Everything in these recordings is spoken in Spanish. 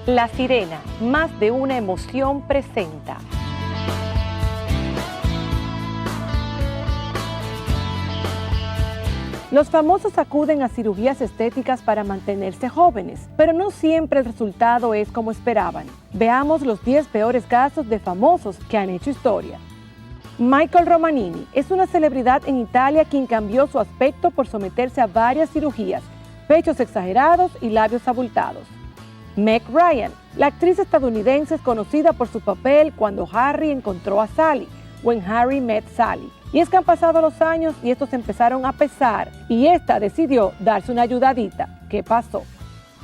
La Sirena, más de una emoción presenta. Los famosos acuden a cirugías estéticas para mantenerse jóvenes, pero no siempre el resultado es como esperaban. Veamos los 10 peores casos de famosos que han hecho historia. Michael Romanini es una celebridad en Italia quien cambió su aspecto por someterse a varias cirugías, pechos exagerados y labios abultados. Meg Ryan, la actriz estadounidense es conocida por su papel cuando Harry encontró a Sally, When Harry Met Sally. Y es que han pasado los años y estos empezaron a pesar y esta decidió darse una ayudadita. ¿Qué pasó?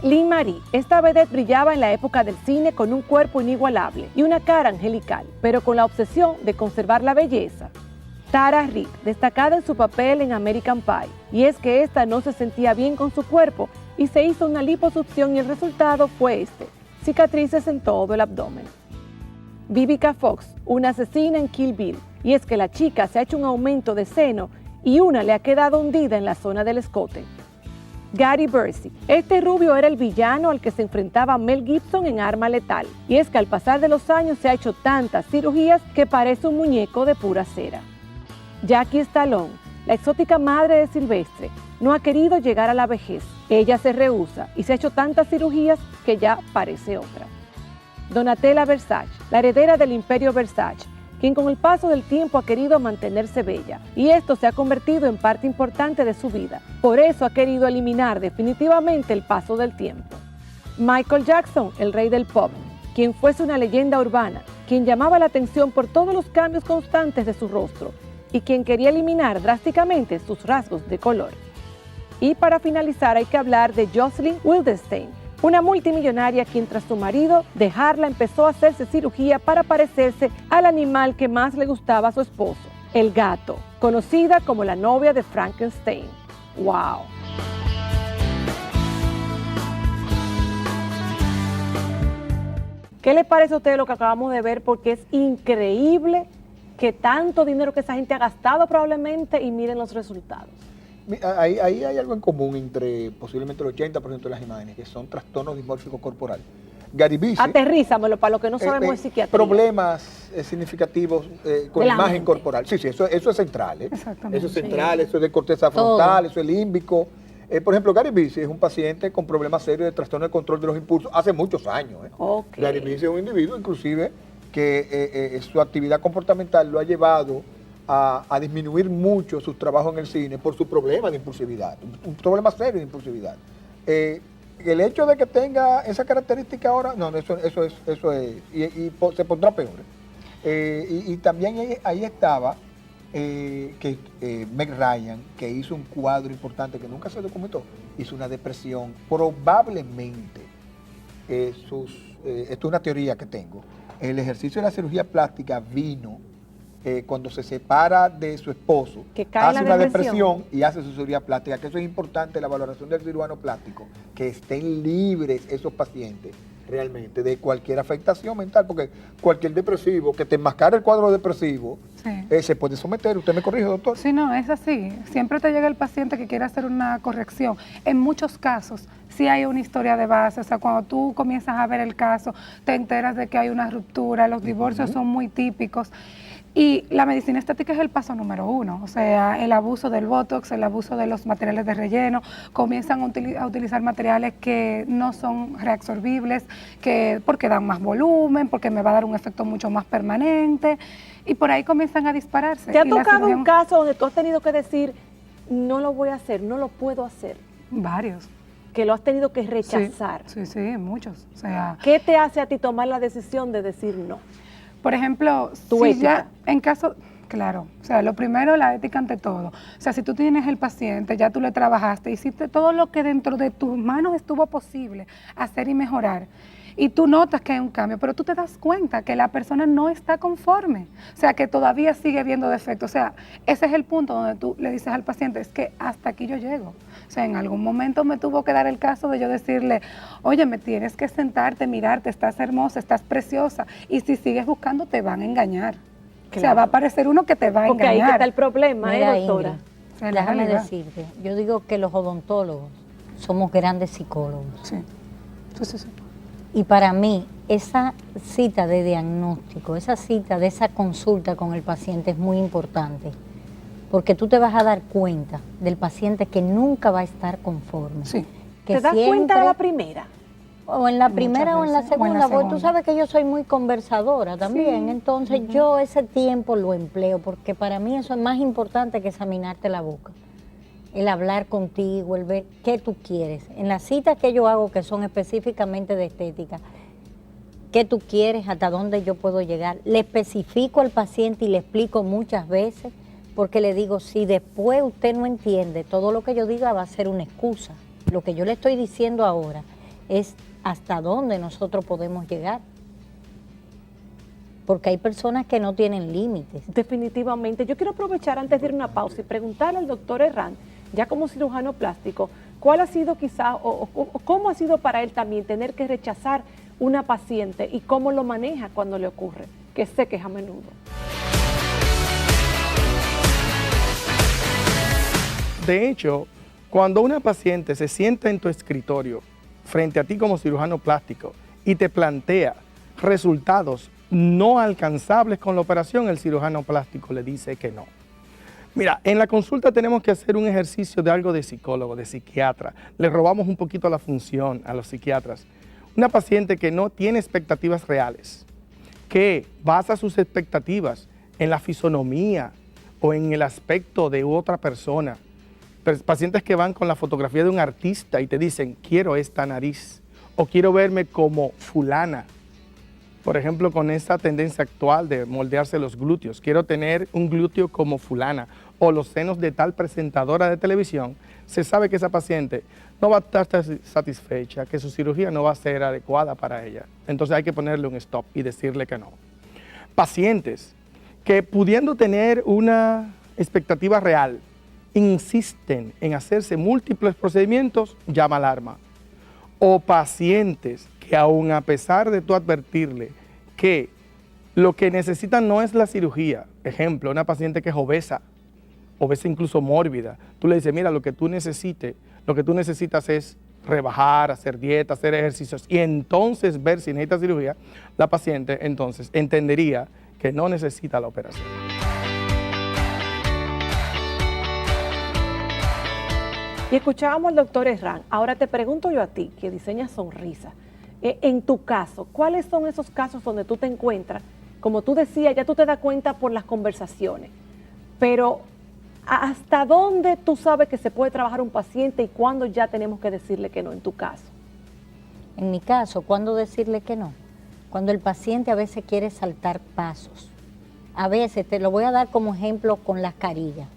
Lynn Marie, esta vedette brillaba en la época del cine con un cuerpo inigualable y una cara angelical, pero con la obsesión de conservar la belleza. Tara Reid, destacada en su papel en American Pie, y es que esta no se sentía bien con su cuerpo y se hizo una liposucción y el resultado fue cicatrices en todo el abdomen. Vivica Fox, una asesina en Kill Bill, y es que la chica se ha hecho un aumento de seno y una le ha quedado hundida en la zona del escote. Gary Busey, este rubio era el villano al que se enfrentaba Mel Gibson en Arma Letal, y es que al pasar de los años se ha hecho tantas cirugías que parece un muñeco de pura cera. Jackie Stallone, la exótica madre de Silvestre, no ha querido llegar a la vejez. Ella se rehúsa y se ha hecho tantas cirugías que ya parece otra. Donatella Versace, la heredera del imperio Versace, quien con el paso del tiempo ha querido mantenerse bella, y esto se ha convertido en parte importante de su vida. Por eso ha querido eliminar definitivamente el paso del tiempo. Michael Jackson, el rey del pop, quien fuese una leyenda urbana, quien llamaba la atención por todos los cambios constantes de su rostro, y quien quería eliminar drásticamente sus rasgos de color. Y para finalizar hay que hablar de Jocelyn Wildenstein, una multimillonaria quien tras su marido dejarla empezó a hacerse cirugía para parecerse al animal que más le gustaba a su esposo, el gato, conocida como la novia de Frankenstein. ¡Wow! ¿Qué le parece a usted lo que acabamos de ver? Porque es increíble que tanto dinero que esa gente ha gastado probablemente y miren los resultados. Ahí hay algo en común entre posiblemente el 80% de las imágenes, que son trastornos dismórficos corporal. Gary Busey, aterrízamelo para lo que no sabemos de psiquiatría. Problemas significativos con la imagen mente corporal. Sí, eso es central. Exactamente. Eso es central, eso es de corteza frontal, eso es límbico. Por ejemplo, Gary Busey es un paciente con problemas serios de trastorno de control de los impulsos hace muchos años. Okay. Gary Busey es un individuo, inclusive, que su actividad comportamental lo ha llevado a disminuir mucho sus trabajos en el cine por su problema de impulsividad, un problema serio de impulsividad. El hecho de que tenga esa característica ahora, no, eso es, y se pondrá peor. Y también ahí estaba Meg Ryan, que hizo un cuadro importante que nunca se documentó, hizo una depresión, probablemente, esto es una teoría que tengo, el ejercicio de la cirugía plástica vino cuando se separa de su esposo, hace una depresión y hace su cirugía plástica, que eso es importante, la valoración del cirujano plástico, que estén libres esos pacientes realmente de cualquier afectación mental, porque cualquier depresivo que te enmascara el cuadro depresivo, sí, se puede someter. ¿Usted me corrige, doctor? Sí, no, es así. Siempre te llega el paciente que quiere hacer una corrección. En muchos casos sí hay una historia de base, o sea, cuando tú comienzas a ver el caso, te enteras de que hay una ruptura, los divorcios son muy típicos. Y la medicina estética es el paso número 1, o sea, el abuso del Botox, el abuso de los materiales de relleno, comienzan a utilizar materiales que no son reabsorbibles, porque dan más volumen, porque me va a dar un efecto mucho más permanente, y por ahí comienzan a dispararse. ¿Te ha tocado un caso donde tú has tenido que decir, no lo voy a hacer, no lo puedo hacer? Varios. Que lo has tenido que rechazar. Sí, muchos. O sea, ¿qué te hace a ti tomar la decisión de decir no? Por ejemplo, si ya en caso, claro, o sea, lo primero, la ética ante todo. O sea, si tú tienes el paciente, ya tú le trabajaste, hiciste todo lo que dentro de tus manos estuvo posible hacer y mejorar, y tú notas que hay un cambio, pero tú te das cuenta que la persona no está conforme, o sea, que todavía sigue viendo defectos. O sea, ese es el punto donde tú le dices al paciente, es que hasta aquí yo llego. O sea, en algún momento me tuvo que dar el caso de yo decirle, oye, me tienes que sentarte, mirarte, estás hermosa, estás preciosa, y si sigues buscando te van a engañar. Claro. O sea, va a aparecer uno que te va a engañar. Porque ahí está el problema, doctora. Ingrid, o sea, déjame decirte, yo digo que los odontólogos somos grandes psicólogos. Sí. Y para mí, esa cita de diagnóstico, esa cita de esa consulta con el paciente es muy importante, porque tú te vas a dar cuenta del paciente que nunca va a estar conforme. Sí. ¿Te das cuenta a la primera? O en la primera o en la segunda, porque tú sabes que yo soy muy conversadora también, entonces yo ese tiempo lo empleo, porque para mí eso es más importante que examinarte la boca. El hablar contigo, el ver qué tú quieres. En las citas que yo hago, que son específicamente de estética, qué tú quieres, hasta dónde yo puedo llegar. Le especifico al paciente y le explico muchas veces, porque le digo, si después usted no entiende, todo lo que yo diga va a ser una excusa. Lo que yo le estoy diciendo ahora es hasta dónde nosotros podemos llegar. Porque hay personas que no tienen límites. Definitivamente. Yo quiero aprovechar antes de ir a una pausa y preguntarle al doctor Herrán, ya como cirujano plástico, ¿cuál ha sido quizá o cómo ha sido para él también tener que rechazar una paciente y cómo lo maneja cuando le ocurre? Que sé que es a menudo. De hecho, cuando una paciente se sienta en tu escritorio frente a ti como cirujano plástico y te plantea resultados no alcanzables con la operación, el cirujano plástico le dice que no. Mira, en la consulta tenemos que hacer un ejercicio de algo de psicólogo, de psiquiatra. Le robamos un poquito la función a los psiquiatras. Una paciente que no tiene expectativas reales, que basa sus expectativas en la fisonomía o en el aspecto de otra persona. Pacientes que van con la fotografía de un artista y te dicen, quiero esta nariz o quiero verme como fulana. Por ejemplo, con esa tendencia actual de moldearse los glúteos, quiero tener un glúteo como fulana o los senos de tal presentadora de televisión, se sabe que esa paciente no va a estar satisfecha, que su cirugía no va a ser adecuada para ella. Entonces hay que ponerle un stop y decirle que no. Pacientes que pudiendo tener una expectativa real, insisten en hacerse múltiples procedimientos, llama alarma. O pacientes que aun a pesar de tú advertirle que lo que necesitan no es la cirugía, ejemplo, una paciente que es obesa incluso mórbida, tú le dices, mira, lo que tú necesitas es rebajar, hacer dieta, hacer ejercicios y entonces ver si necesita cirugía, la paciente entonces entendería que no necesita la operación. Y escuchábamos al doctor Herrán. Ahora te pregunto yo a ti, que diseñas sonrisa. En tu caso, ¿cuáles son esos casos donde tú te encuentras? Como tú decías, ya tú te das cuenta por las conversaciones. Pero, ¿hasta dónde tú sabes que se puede trabajar un paciente y cuándo ya tenemos que decirle que no en tu caso? En mi caso, ¿cuándo decirle que no? Cuando el paciente a veces quiere saltar pasos. A veces, te lo voy a dar como ejemplo con las carillas.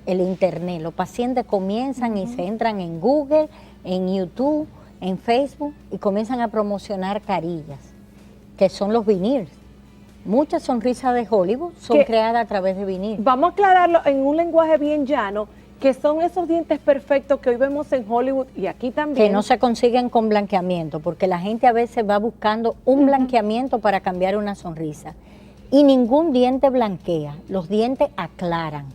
El internet, los pacientes comienzan y se entran en Google, en YouTube, en Facebook y comienzan a promocionar carillas, que son los veneers. Muchas sonrisas de Hollywood son creadas a través de veneers. Vamos a aclararlo en un lenguaje bien llano, que son esos dientes perfectos que hoy vemos en Hollywood y aquí también. Que no se consiguen con blanqueamiento, porque la gente a veces va buscando un blanqueamiento para cambiar una sonrisa. Y ningún diente blanquea, los dientes aclaran.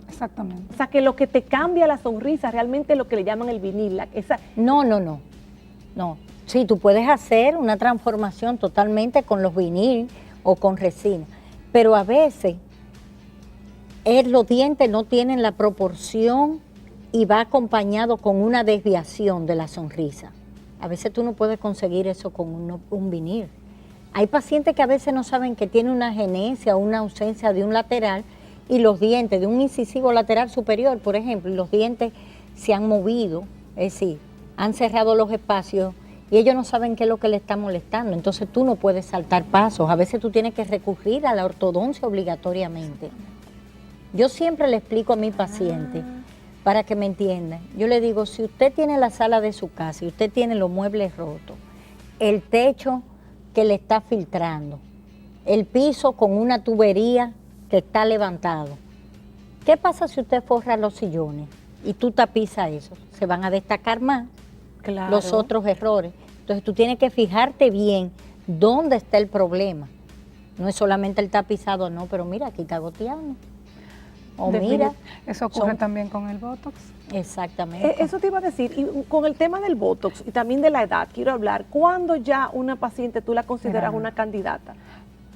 Exactamente. O sea, que lo que te cambia la sonrisa realmente es lo que le llaman el vinil. No. Sí, tú puedes hacer una transformación totalmente con los vinil o con resina, pero a veces los dientes no tienen la proporción y va acompañado con una desviación de la sonrisa. A veces tú no puedes conseguir eso con un vinil. Hay pacientes que a veces no saben que tiene una agenesia o una ausencia de un lateral y los dientes de un incisivo lateral superior, por ejemplo, y los dientes se han movido, es decir, han cerrado los espacios y ellos no saben qué es lo que le está molestando. Entonces tú no puedes saltar pasos. A veces tú tienes que recurrir a la ortodoncia obligatoriamente. Yo siempre le explico a mi paciente, para que me entiendan, yo le digo, si usted tiene la sala de su casa y usted tiene los muebles rotos, el techo que le está filtrando, el piso con una tubería que está levantado, ¿qué pasa si usted forra los sillones y tú tapizas eso? Se van a destacar más los otros errores. Entonces tú tienes que fijarte bien dónde está el problema. No es solamente el tapizado, no, pero mira, aquí está goteando. O mira, eso ocurre también con el Botox. Exactamente. Eso te iba a decir, y con el tema del Botox y también de la edad, quiero hablar, ¿cuándo ya una paciente tú la consideras una candidata?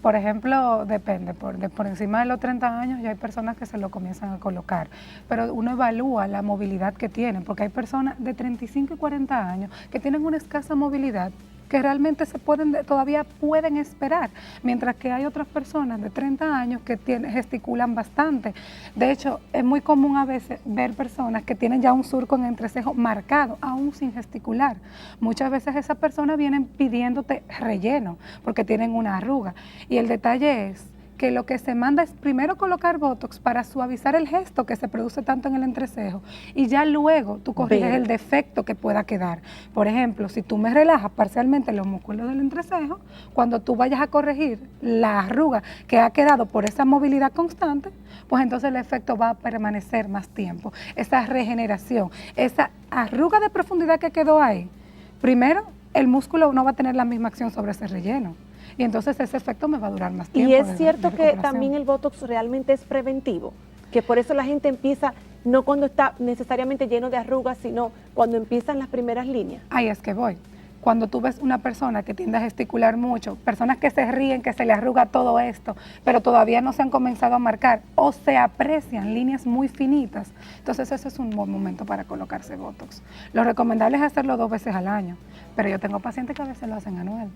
Por ejemplo, depende, por encima de los 30 años ya hay personas que se lo comienzan a colocar, pero uno evalúa la movilidad que tienen, porque hay personas de 35 y 40 años que tienen una escasa movilidad, que realmente todavía pueden esperar, mientras que hay otras personas de 30 años que gesticulan bastante. De hecho, es muy común a veces ver personas que tienen ya un surco en entrecejo marcado, aún sin gesticular. Muchas veces esas personas vienen pidiéndote relleno, porque tienen una arruga. Y el detalle es que lo que se manda es primero colocar Botox para suavizar el gesto que se produce tanto en el entrecejo y ya luego tú corriges el defecto que pueda quedar. Por ejemplo, si tú me relajas parcialmente los músculos del entrecejo, cuando tú vayas a corregir la arruga que ha quedado por esa movilidad constante, pues entonces el efecto va a permanecer más tiempo. Esa regeneración, esa arruga de profundidad que quedó ahí, primero el músculo no va a tener la misma acción sobre ese relleno. Y entonces ese efecto me va a durar más tiempo. Y es cierto que también el Botox realmente es preventivo, que por eso la gente empieza, no cuando está necesariamente lleno de arrugas, sino cuando empiezan las primeras líneas. Ahí es que voy. Cuando tú ves una persona que tiende a gesticular mucho, personas que se ríen, que se le arruga todo esto, pero todavía no se han comenzado a marcar o se aprecian líneas muy finitas, entonces ese es un buen momento para colocarse Botox. Lo recomendable es hacerlo 2 veces al año, pero yo tengo pacientes que a veces lo hacen anual.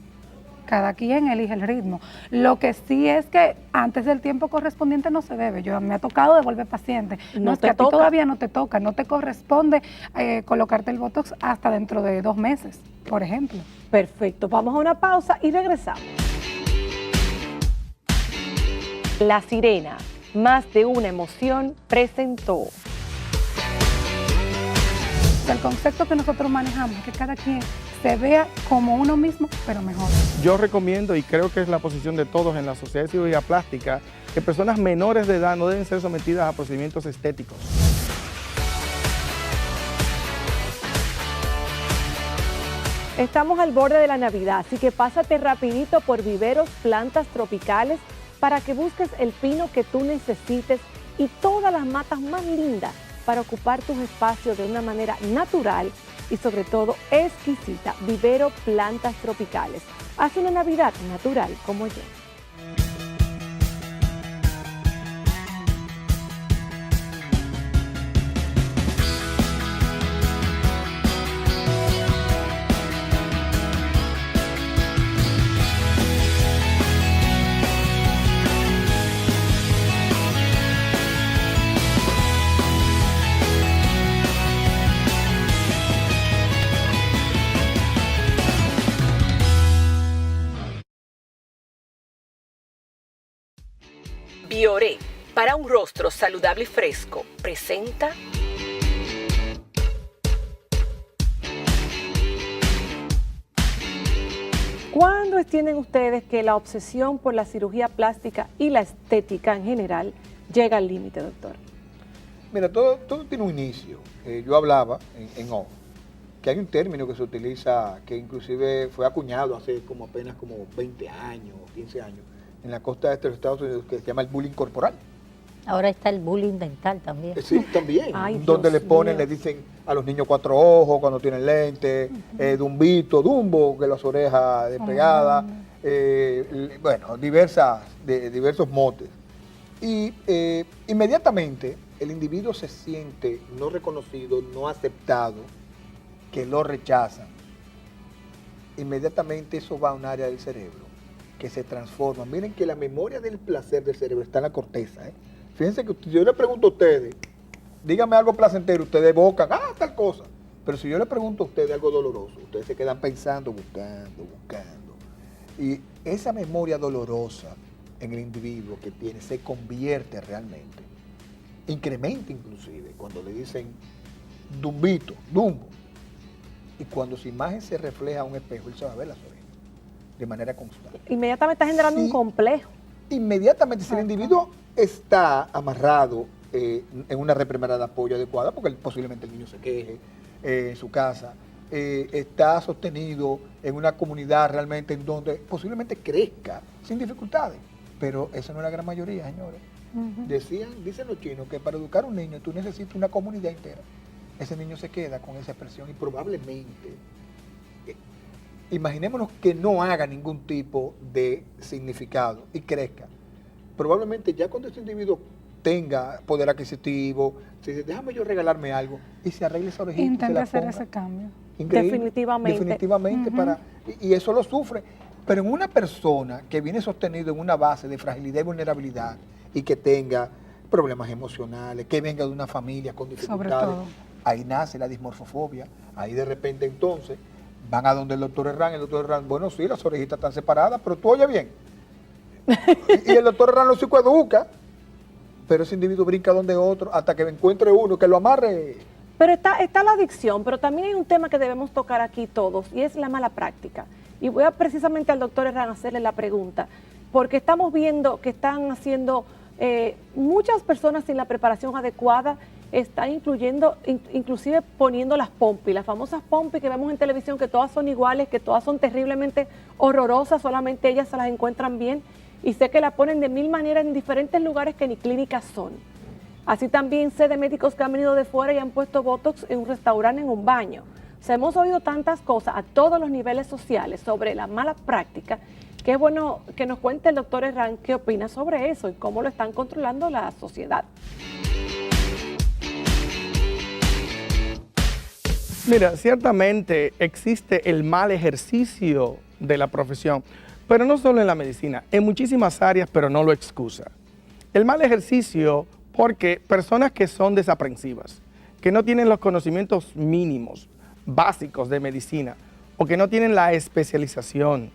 Cada quien elige el ritmo. Lo que sí es que antes del tiempo correspondiente no se debe. Me ha tocado devolver pacientes. No es que a ti todavía no te toca, no te corresponde colocarte el Botox hasta dentro de 2 meses, por ejemplo. Perfecto, vamos a una pausa y regresamos. La Sirena, más de una emoción, presentó. El concepto que nosotros manejamos es que cada quien se vea como uno mismo, pero mejor. Yo recomiendo, y creo que es la posición de todos en la Sociedad de Cirugía Plástica, que personas menores de edad no deben ser sometidas a procedimientos estéticos. Estamos al borde de la Navidad, así que pásate rapidito por Viveros Plantas Tropicales para que busques el pino que tú necesites y todas las matas más lindas para ocupar tus espacios de una manera natural y sobre todo exquisita. Vivero Plantas Tropicales. Haz una Navidad natural como yo. Bioré, para un rostro saludable y fresco, presenta ¿Cuándo entienden ustedes que la obsesión por la cirugía plástica y la estética en general llega al límite, doctor? Mira, todo tiene un inicio. Yo hablaba en off que hay un término que se utiliza, que inclusive fue acuñado hace apenas 20 años, 15 años, en la costa este de los Estados Unidos, que se llama el bullying corporal. Ahora está el bullying dental también. Sí, también. Ay, donde Dios le ponen, mío. le dicen a los niños 4 ojos cuando tienen lentes, Dumbito, Dumbo, que las orejas despegadas, bueno, diversos motes. Y inmediatamente el individuo se siente no reconocido, no aceptado, que lo rechazan. Inmediatamente eso va a un área del cerebro que se transforma. Miren que la memoria del placer del cerebro está en la corteza. Fíjense que si yo le pregunto a ustedes, díganme algo placentero, ustedes evocan, tal cosa. Pero si yo le pregunto a ustedes algo doloroso, ustedes se quedan pensando, buscando. Y esa memoria dolorosa en el individuo que tiene se convierte realmente, incrementa inclusive, cuando le dicen Dumbito, Dumbo. Y cuando su imagen se refleja a un espejo, él se va a ver las orejas de manera constante. Inmediatamente está generando un complejo. Inmediatamente, si el individuo está amarrado en una red primaria de apoyo adecuada, porque posiblemente el niño se queje en su casa, está sostenido en una comunidad realmente en donde posiblemente crezca sin dificultades, pero esa no es la gran mayoría, señores. Dicen los chinos que para educar a un niño tú necesitas una comunidad entera. Ese niño se queda con esa expresión y probablemente, imaginémonos que no haga ningún tipo de significado y crezca. Probablemente ya cuando este individuo tenga poder adquisitivo, se dice, déjame yo regalarme algo y se arregle esa orejita. Intenta hacer ese cambio. Increíble, Definitivamente. Definitivamente, y eso lo sufre. Pero en una persona que viene sostenido en una base de fragilidad y vulnerabilidad y que tenga problemas emocionales, que venga de una familia con dificultades, ahí nace la dismorfofobia. Ahí de repente entonces van a donde el doctor Herrán, bueno, sí, las orejitas están separadas, pero tú oyes bien. Y el doctor Herrán lo psicoeduca, pero ese individuo brinca donde otro hasta que encuentre uno que lo amarre. Pero está la adicción, pero también hay un tema que debemos tocar aquí todos, y es la mala práctica. Y voy a precisamente al doctor Herrán hacerle la pregunta, porque estamos viendo que están haciendo, muchas personas sin la preparación adecuada, están inclusive poniendo las pompis, las famosas pompis que vemos en televisión, que todas son iguales, que todas son terriblemente horrorosas, solamente ellas se las encuentran bien, y sé que la ponen de mil maneras en diferentes lugares que ni clínicas son. Así también sé de médicos que han venido de fuera y han puesto Botox en un restaurante, en un baño. O sea, hemos oído tantas cosas a todos los niveles sociales sobre la mala práctica, que es bueno que nos cuente el doctor Herrán qué opina sobre eso y cómo lo están controlando la sociedad. Mira, ciertamente existe el mal ejercicio de la profesión, pero no solo en la medicina, en muchísimas áreas, pero no lo excusa. El mal ejercicio porque personas que son desaprensivas, que no tienen los conocimientos mínimos, básicos de medicina, o que no tienen la especialización.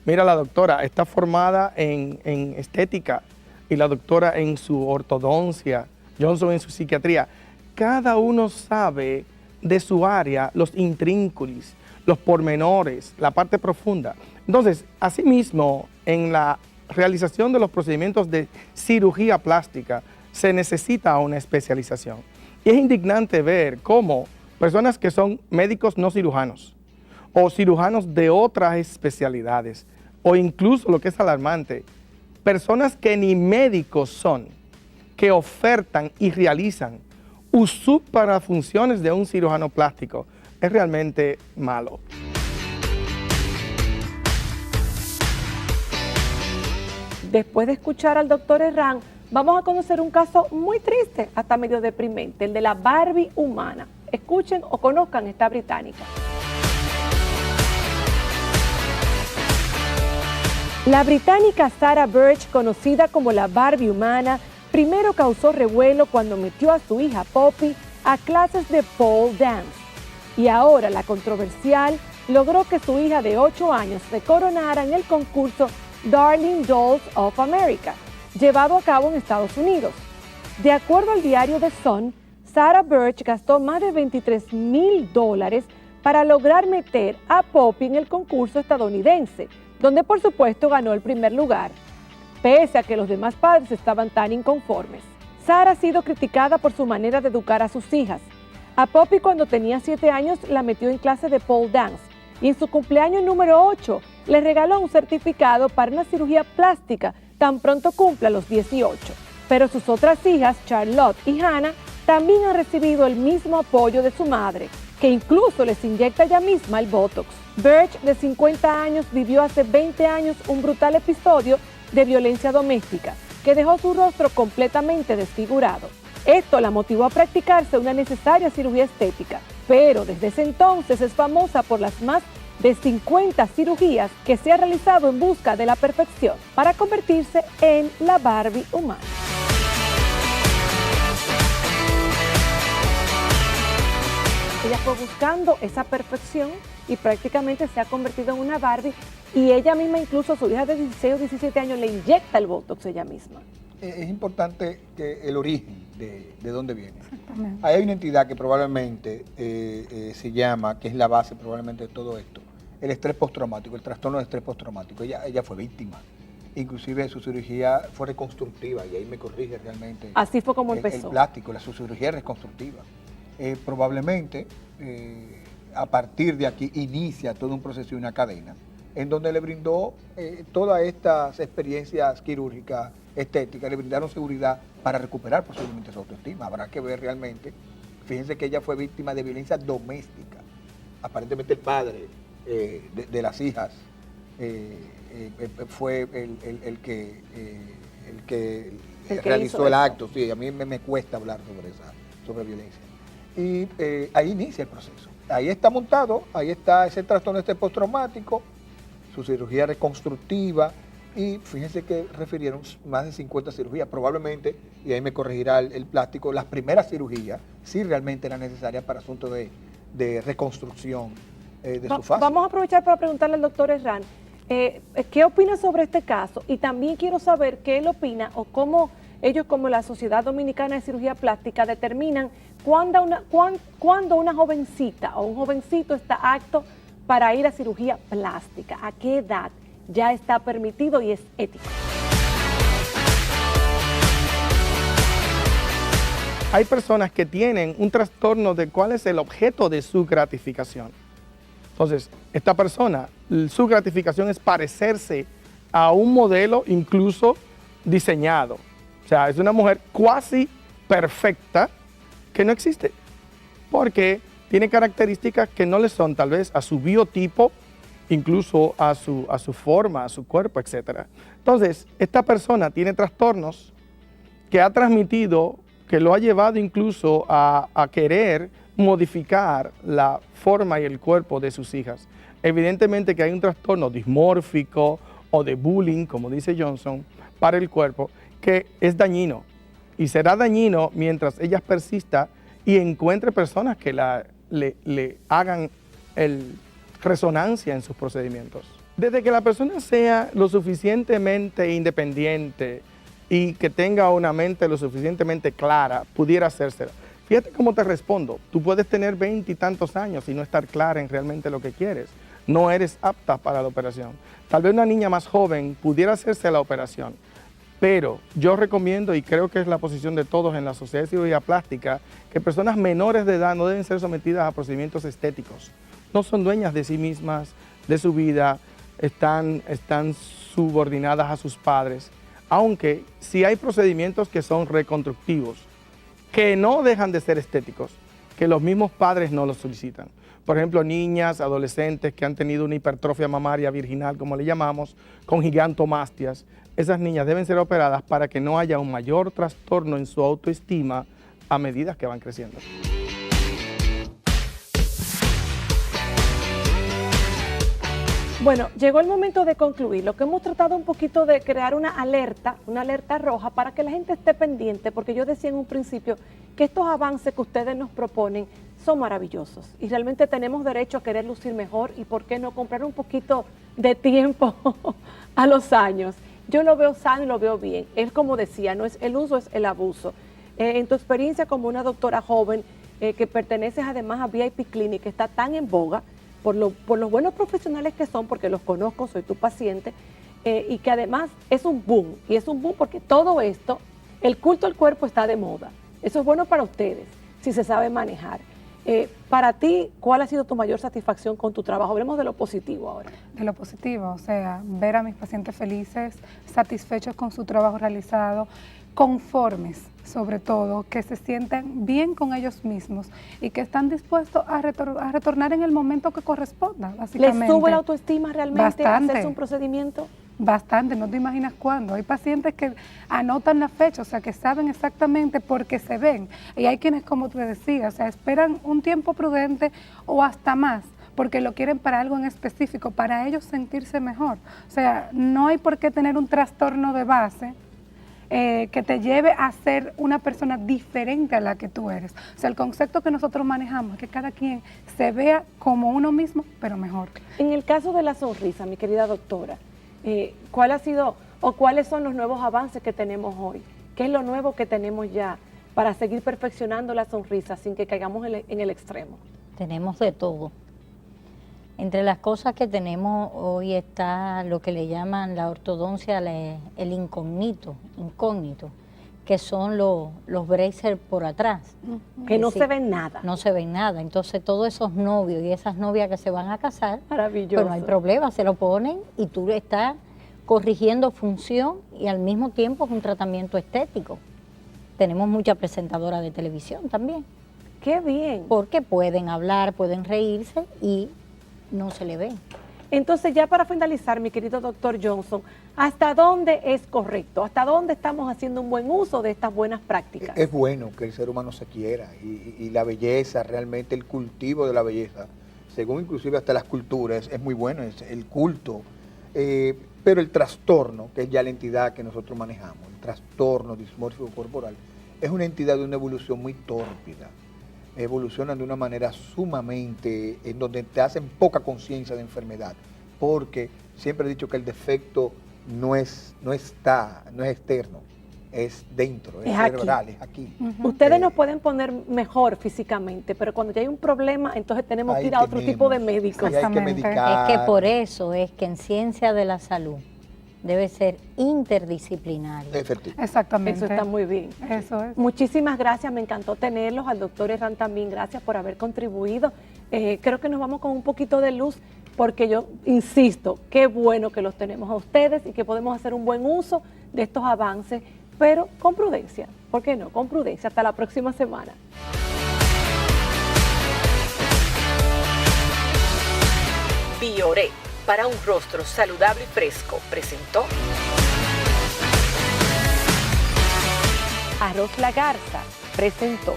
Mira, la doctora está formada en estética y la doctora en su ortodoncia, Johnson en su psiquiatría. Cada uno sabe de su área los intrínculos, los pormenores, la parte profunda. Entonces, asimismo, en la realización de los procedimientos de cirugía plástica, se necesita una especialización. Y es indignante ver cómo personas que son médicos no cirujanos o cirujanos de otras especialidades, o incluso lo que es alarmante, personas que ni médicos son, que ofertan y realizan usurpan funciones de un cirujano plástico, es realmente malo. Después de escuchar al doctor Herrán, vamos a conocer un caso muy triste, hasta medio deprimente, el de la Barbie humana. Escuchen o conozcan esta británica. La británica Sarah Birch, conocida como la Barbie humana, primero causó revuelo cuando metió a su hija Poppy a clases de pole dance. Y ahora la controversial logró que su hija de 8 años se coronara en el concurso Darling Dolls of America, llevado a cabo en Estados Unidos. De acuerdo al diario The Sun, Sarah Birch gastó más de $23,000 para lograr meter a Poppy en el concurso estadounidense, donde por supuesto ganó el primer lugar, pese a que los demás padres estaban tan inconformes. Sarah ha sido criticada por su manera de educar a sus hijas. A Poppy cuando tenía 7 años la metió en clase de pole dance y en su cumpleaños número 8 le regaló un certificado para una cirugía plástica tan pronto cumpla los 18. Pero sus otras hijas, Charlotte y Hannah, también han recibido el mismo apoyo de su madre, que incluso les inyecta ella misma el Botox. Birch, de 50 años, vivió hace 20 años un brutal episodio de violencia doméstica que dejó su rostro completamente desfigurado. Esto la motivó a practicarse una necesaria cirugía estética, pero desde ese entonces es famosa por las más de 50 cirugías que se ha realizado en busca de la perfección para convertirse en la Barbie humana. Ella fue buscando esa perfección y prácticamente se ha convertido en una Barbie, y ella misma, incluso su hija de 16 o 17 años, le inyecta el Botox ella misma. Es importante que el origen de dónde viene. Exactamente. Hay una entidad que probablemente se llama, que es la base probablemente de todo esto, el estrés postraumático, el trastorno de estrés postraumático. Ella fue víctima. Inclusive su cirugía fue reconstructiva, y ahí me corrige realmente. Así fue como empezó. El plástico, su cirugía reconstructiva. Probablemente a partir de aquí inicia todo un proceso y una cadena en donde le brindó todas estas experiencias quirúrgicas, estéticas, le brindaron seguridad para recuperar posiblemente su autoestima. Habrá que ver realmente. Fíjense que ella fue víctima de violencia doméstica. Aparentemente el padre de las hijas fue el que realizó el acto. Sí, a mí me cuesta hablar sobre violencia. Y ahí inicia el proceso. Ahí está montado, ahí está ese trastorno postraumático, su cirugía reconstructiva, y fíjense que refirieron más de 50 cirugías. Probablemente, y ahí me corregirá el plástico, las primeras cirugías sí realmente eran necesarias para asuntos de reconstrucción de su fase. Vamos a aprovechar para preguntarle al doctor Herrán, ¿qué opina sobre este caso? Y también quiero saber qué él opina o cómo ellos, como la Sociedad Dominicana de Cirugía Plástica, determinan cuándo una jovencita o un jovencito está apto para ir a cirugía plástica. ¿A qué edad ya está permitido y es ético? Hay personas que tienen un trastorno de cuál es el objeto de su gratificación. Entonces, esta persona, su gratificación es parecerse a un modelo incluso diseñado. O sea, es una mujer cuasi perfecta que no existe, porque tiene características que no le son tal vez a su biotipo, incluso a su forma, a su cuerpo, etc. Entonces, esta persona tiene trastornos que ha transmitido, que lo ha llevado incluso a querer modificar la forma y el cuerpo de sus hijas. Evidentemente que hay un trastorno dismórfico o de bullying, como dice Johnson, para el cuerpo, que es dañino. Y será dañino mientras ella persista y encuentre personas que le hagan resonancia en sus procedimientos. Desde que la persona sea lo suficientemente independiente y que tenga una mente lo suficientemente clara, pudiera hacérsela. Fíjate cómo te respondo. Tú puedes tener 20 y tantos años y no estar clara en realmente lo que quieres. No eres apta para la operación. Tal vez una niña más joven pudiera hacerse la operación, pero yo recomiendo, y creo que es la posición de todos en la Sociedad de Cirugía Plástica, que personas menores de edad no deben ser sometidas a procedimientos estéticos. No son dueñas de sí mismas, de su vida, están subordinadas a sus padres, aunque sí hay procedimientos que son reconstructivos, que no dejan de ser estéticos, que los mismos padres no los solicitan. Por ejemplo, niñas, adolescentes que han tenido una hipertrofia mamaria virginal, como le llamamos, con gigantomastias, esas niñas deben ser operadas para que no haya un mayor trastorno en su autoestima a medida que van creciendo. Bueno, llegó el momento de concluir. Lo que hemos tratado un poquito de crear una alerta roja para que la gente esté pendiente, porque yo decía en un principio que estos avances que ustedes nos proponen son maravillosos y realmente tenemos derecho a querer lucir mejor y por qué no comprar un poquito de tiempo a los años. Yo lo veo sano y lo veo bien. Es como decía, no es el uso, es el abuso. En tu experiencia como una doctora joven que perteneces además a VIP Clinic, que está tan en boga, por los buenos profesionales que son, porque los conozco, soy tu paciente, y que además es un boom, y es un boom porque todo esto, el culto al cuerpo está de moda. Eso es bueno para ustedes, si se sabe manejar. Para ti, ¿cuál ha sido tu mayor satisfacción con tu trabajo? Hablemos de lo positivo ahora. De lo positivo, o sea, ver a mis pacientes felices, satisfechos con su trabajo realizado, conformes, sobre todo, que se sienten bien con ellos mismos y que están dispuestos a retornar en el momento que corresponda, básicamente. ¿Les sube la autoestima realmente Bastante. hacerse un procedimiento? Bastante, no te imaginas cuándo. Hay pacientes que anotan la fecha, o sea, que saben exactamente porque se ven. Y hay quienes, como te decía, o sea, esperan un tiempo prudente o hasta más, porque lo quieren para algo en específico, para ellos sentirse mejor. O sea, no hay por qué tener un trastorno de base que te lleve a ser una persona diferente a la que tú eres. O sea, el concepto que nosotros manejamos es que cada quien se vea como uno mismo, pero mejor. En el caso de la sonrisa, mi querida doctora, ¿cuál ha sido o cuáles son los nuevos avances que tenemos hoy? ¿Qué es lo nuevo que tenemos ya para seguir perfeccionando la sonrisa sin que caigamos en el extremo? Tenemos de todo. Entre las cosas que tenemos hoy está lo que le llaman la ortodoncia, el incógnito, que son los bracers por atrás. Que no Sí, se ven nada. No se ven nada. Entonces todos esos novios y esas novias que se van a casar, Maravilloso. pues no hay problema, se lo ponen y tú le estás corrigiendo función y al mismo tiempo es un tratamiento estético. Tenemos muchas presentadoras de televisión también, Qué bien. porque pueden hablar, pueden reírse y no se le ve. Entonces, ya para finalizar, mi querido doctor Johnson, ¿hasta dónde es correcto? ¿Hasta dónde estamos haciendo un buen uso de estas buenas prácticas? Es bueno que el ser humano se quiera y la belleza, realmente el cultivo de la belleza, según inclusive hasta las culturas, es muy bueno, es el culto. Pero el trastorno, que es ya la entidad que nosotros manejamos, el trastorno dismórfico corporal, es una entidad de una evolución muy tórpida. Evolucionan de una manera sumamente, en donde te hacen poca conciencia de enfermedad, porque siempre he dicho que el defecto no es externo, es dentro, es cerebral, es aquí. Ustedes nos pueden poner mejor físicamente, pero cuando ya hay un problema, entonces tenemos que ir a otro tipo de médicos. Ahí hay que Exactamente. medicar. Es que por eso es que en ciencia de la salud debe ser interdisciplinario. Efectivo. Exactamente. Eso está muy bien. Eso es. Muchísimas gracias, me encantó tenerlos. Al doctor Herrán también, gracias por haber contribuido. Creo que nos vamos con un poquito de luz, porque yo insisto, qué bueno que los tenemos a ustedes y que podemos hacer un buen uso de estos avances, pero con prudencia. ¿Por qué no? Con prudencia. Hasta la próxima semana. Bioré, para un rostro saludable y fresco, presentó Arroz La Garza presentó.